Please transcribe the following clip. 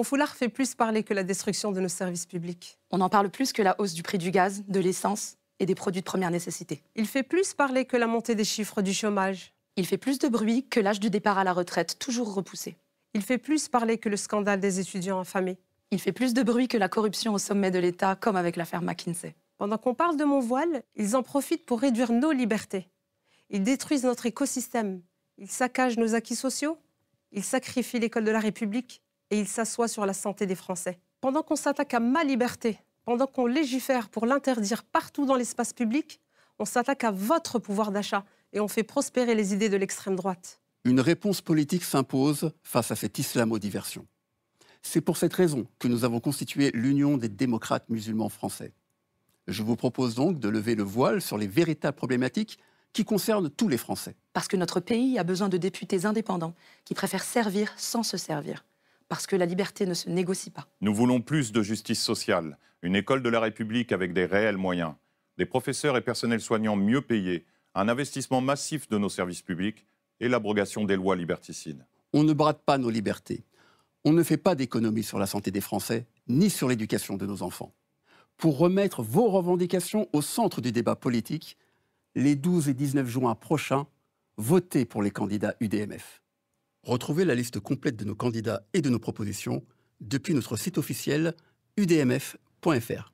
Mon foulard fait plus parler que la destruction de nos services publics. On en parle plus que la hausse du prix du gaz, de l'essence et des produits de première nécessité. Il fait plus parler que la montée des chiffres du chômage. Il fait plus de bruit que l'âge du départ à la retraite, toujours repoussé. Il fait plus parler que le scandale des étudiants affamés. Il fait plus de bruit que la corruption au sommet de l'État, comme avec l'affaire McKinsey. Pendant qu'on parle de mon voile, ils en profitent pour réduire nos libertés. Ils détruisent notre écosystème. Ils saccagent nos acquis sociaux. Ils sacrifient l'école de la République et ils s'assoient sur la santé des Français. Pendant qu'on s'attaque à ma liberté, pendant qu'on légifère pour l'interdire partout dans l'espace public, on s'attaque à votre pouvoir d'achat et on fait prospérer les idées de l'extrême droite. Une réponse politique s'impose face à cette islamo-diversion. C'est pour cette raison que nous avons constitué l'Union des démocrates musulmans français. Je vous propose donc de lever le voile sur les véritables problématiques qui concernent tous les Français. Parce que notre pays a besoin de députés indépendants qui préfèrent servir sans se servir. Parce que la liberté ne se négocie pas. Nous voulons plus de justice sociale, une école de la République avec des réels moyens, des professeurs et personnels soignants mieux payés, un investissement massif de nos services publics et l'abrogation des lois liberticides. On ne brade pas nos libertés. On ne fait pas d'économie sur la santé des Français, ni sur l'éducation de nos enfants. Pour remettre vos revendications au centre du débat politique, les 12 et 19 juin prochains, votez pour les candidats UDMF. Retrouvez la liste complète de nos candidats et de nos propositions depuis notre site officiel udmf.fr.